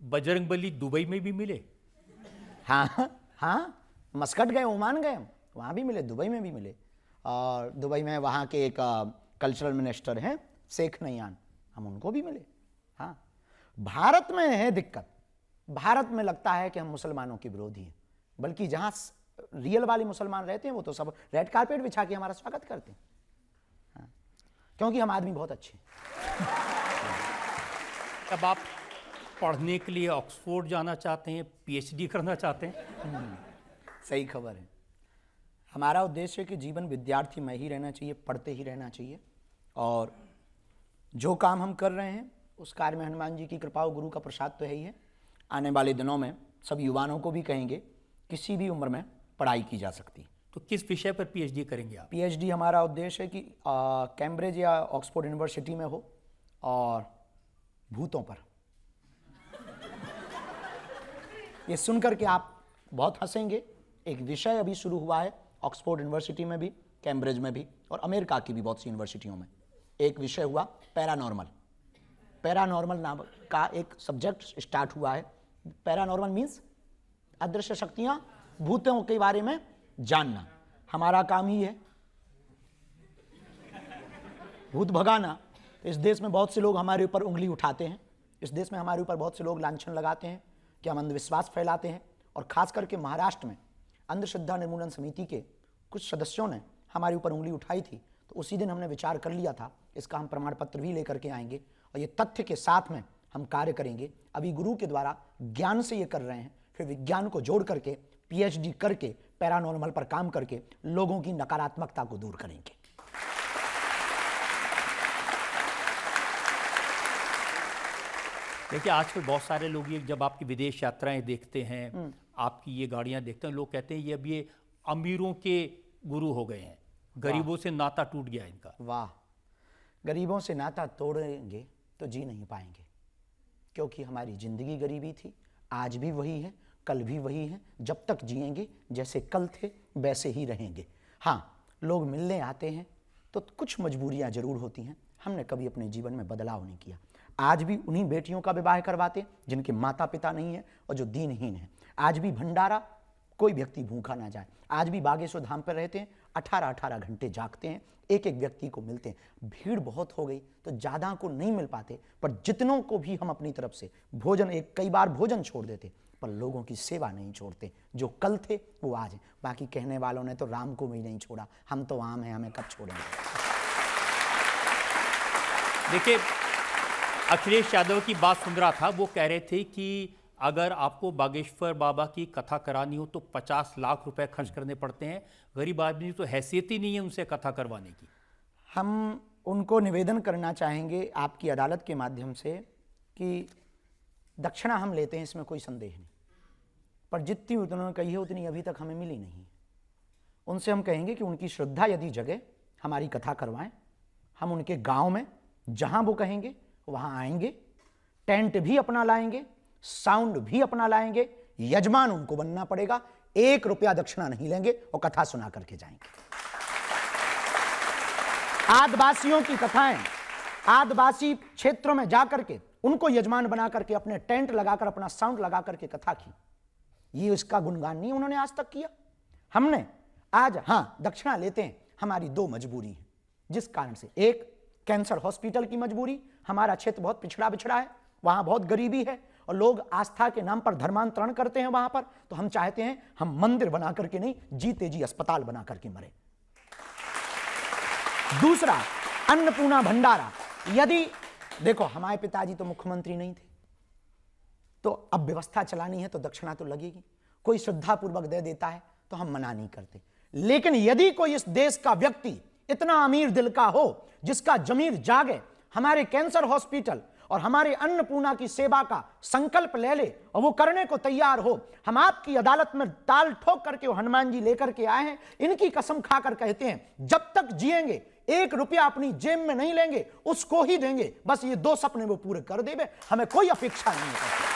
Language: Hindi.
बजरंगबली दुबई में भी मिले? हाँ हाँ, मस्कट गए, ओमान गए, वहाँ भी मिले, दुबई में भी मिले। और दुबई में वहाँ के एक कल्चरल मिनिस्टर हैं शेख नयान, हम उनको भी मिले। हाँ, भारत में है दिक्कत, भारत में लगता है कि हम मुसलमानों के विरोधी हैं, बल्कि जहाँ रियल वाले मुसलमान रहते हैं वो तो सब रेड कारपेट बिछा के हमारा स्वागत करते हैं। हाँ, क्योंकि हम आदमी बहुत अच्छे हैं। अब आप पढ़ने के लिए ऑक्सफोर्ड जाना चाहते हैं, पीएचडी करना चाहते हैं? सही खबर है। हमारा उद्देश्य है कि जीवन विद्यार्थी में ही रहना चाहिए, पढ़ते ही रहना चाहिए, और जो काम हम कर रहे हैं उस कार्य में हनुमान जी की कृपा और गुरु का प्रसाद तो है ही है। आने वाले दिनों में सब युवाओं को भी कहेंगे किसी भी उम्र में पढ़ाई की जा सकती है। तो किस विषय पर पीएचडी करेंगे आप? पीएचडी हमारा उद्देश्य है कि कैम्ब्रिज या ऑक्सफोर्ड यूनिवर्सिटी में हो, और भूतों पर। ये सुनकर के आप बहुत हंसेंगे, एक विषय अभी शुरू हुआ है ऑक्सफोर्ड यूनिवर्सिटी में भी, कैम्ब्रिज में भी, और अमेरिका की भी बहुत सी यूनिवर्सिटियों में। एक विषय हुआ पैरानॉर्मल। पैरानॉर्मल नाम का एक सब्जेक्ट स्टार्ट हुआ है। पैरानॉर्मल मीन्स अदृश्य शक्तियां, भूतों के बारे में जानना। हमारा काम ही है भूत भगाना। तो इस देश में बहुत से लोग हमारे ऊपर उंगली उठाते हैं, इस देश में हमारे ऊपर बहुत से लोग लांछन लगाते हैं कि हम अंधविश्वास फैलाते हैं, और खास करके महाराष्ट्र में अंधश्रद्धा निर्मूलन समिति के कुछ सदस्यों ने हमारे ऊपर उंगली उठाई थी। तो उसी दिन हमने विचार कर लिया था, इसका हम प्रमाण पत्र भी लेकर के आएंगे, और ये तथ्य के साथ में हम कार्य करेंगे। अभी गुरु के द्वारा ज्ञान से ये कर रहे हैं, फिर विज्ञान को जोड़ करके पीएचडी करके पैरानॉर्मल पर काम करके लोगों की नकारात्मकता को दूर करेंगे। देखिए, आजकल बहुत सारे लोग ये जब आपकी विदेश यात्राएं देखते हैं, आपकी ये गाड़ियां देखते हैं, लोग कहते हैं ये अब ये अमीरों के गुरु हो गए हैं, गरीबों से नाता टूट गया इनका। वाह, गरीबों से नाता तोड़ेंगे तो जी नहीं पाएंगे, क्योंकि हमारी जिंदगी गरीबी थी, आज भी वही है, कल भी वही है। जब तक जिएंगे जैसे कल थे वैसे ही रहेंगे। हाँ, लोग मिलने आते हैं तो कुछ मजबूरियां जरूर होती हैं, हमने कभी अपने जीवन में बदलाव नहीं किया। आज भी उन्हीं बेटियों का विवाह करवाते जिनके माता पिता नहीं है और जो दीनहीन है। आज भी भंडारा, कोई व्यक्ति भूखा ना जाए। आज भी बागेश्वर धाम पर रहते हैं, 18-18 घंटे जागते हैं, एक एक व्यक्ति को मिलते हैं। भीड़ बहुत हो गई तो ज़्यादा को नहीं मिल पाते, पर जितनों को भी हम अपनी तरफ से भोजन, एक कई बार भोजन छोड़ देते, पर लोगों की सेवा नहीं छोड़ते। जो कल थे वो आज हैं। बाकी कहने वालों ने तो राम को भी नहीं छोड़ा, हम तो आम हैं, हमें कब छोड़ेंगे। देखिए, अखिलेश यादव की बात सुन रहा था, वो कह रहे थे कि अगर आपको बागेश्वर बाबा की कथा करानी हो तो 50 लाख रुपए खर्च करने पड़ते हैं। गरीब आदमी तो हैसियत ही नहीं है उनसे कथा करवाने की। हम उनको निवेदन करना चाहेंगे आपकी अदालत के माध्यम से कि दक्षिणा हम लेते हैं, इसमें कोई संदेह नहीं, पर जितनी उन्होंने कही है उतनी अभी तक हमें मिली नहीं। उनसे हम कहेंगे कि उनकी श्रद्धा यदि जगे, हमारी कथा करवाएं। हम उनके गांव में जहां वो कहेंगे वहां आएंगे, टेंट भी अपना लाएंगे, साउंड भी अपना लाएंगे, यजमान उनको बनना पड़ेगा, 1 रुपया दक्षिणा नहीं लेंगे और कथा सुना करके जाएंगे। आदिवासियों की कथाएं, आदिवासी क्षेत्रों में जाकर के उनको यजमान बना करके अपने टेंट लगाकर, अपना साउंड लगा करके कथा की। ये इसका गुणगान नहीं उन्होंने आज तक किया। हमने आज, हाँ, दक्षिणा लेते हैं, हमारी 2 मजबूरी है, जिस कारण से, एक कैंसर हॉस्पिटल की मजबूरी, हमारा क्षेत्र बहुत पिछड़ा बिछड़ा है, वहां बहुत गरीबी है और लोग आस्था के नाम पर धर्मांतरण करते हैं वहां पर। तो हम चाहते हैं हम मंदिर बना करके नहीं, जीते जी अस्पताल बना करके मरे। दूसरा, अन्नपूर्णा भंडारा। यदि देखो, हमारे पिताजी तो मुख्यमंत्री नहीं थे, तो अब व्यवस्था चलानी है तो दक्षिणा तो लगेगी। कोई श्रद्धापूर्वक दे देता है तो हम मना नहीं करते, लेकिन यदि कोई इस देश का व्यक्ति इतना अमीर दिल का हो, जिसका जमीर जागे, हमारे कैंसर हॉस्पिटल और हमारे अन्नपूर्णा की सेवा का संकल्प ले ले और वो करने को तैयार हो, हम आपकी अदालत में ताल ठोक करके वो हनुमान जी लेकर के आए हैं। इनकी कसम खाकर कहते हैं जब तक जिएंगे 1 रुपया अपनी जेब में नहीं लेंगे, उसको ही देंगे। बस ये 2 सपने वो पूरे कर देंगे, हमें कोई अपेक्षा नहीं है।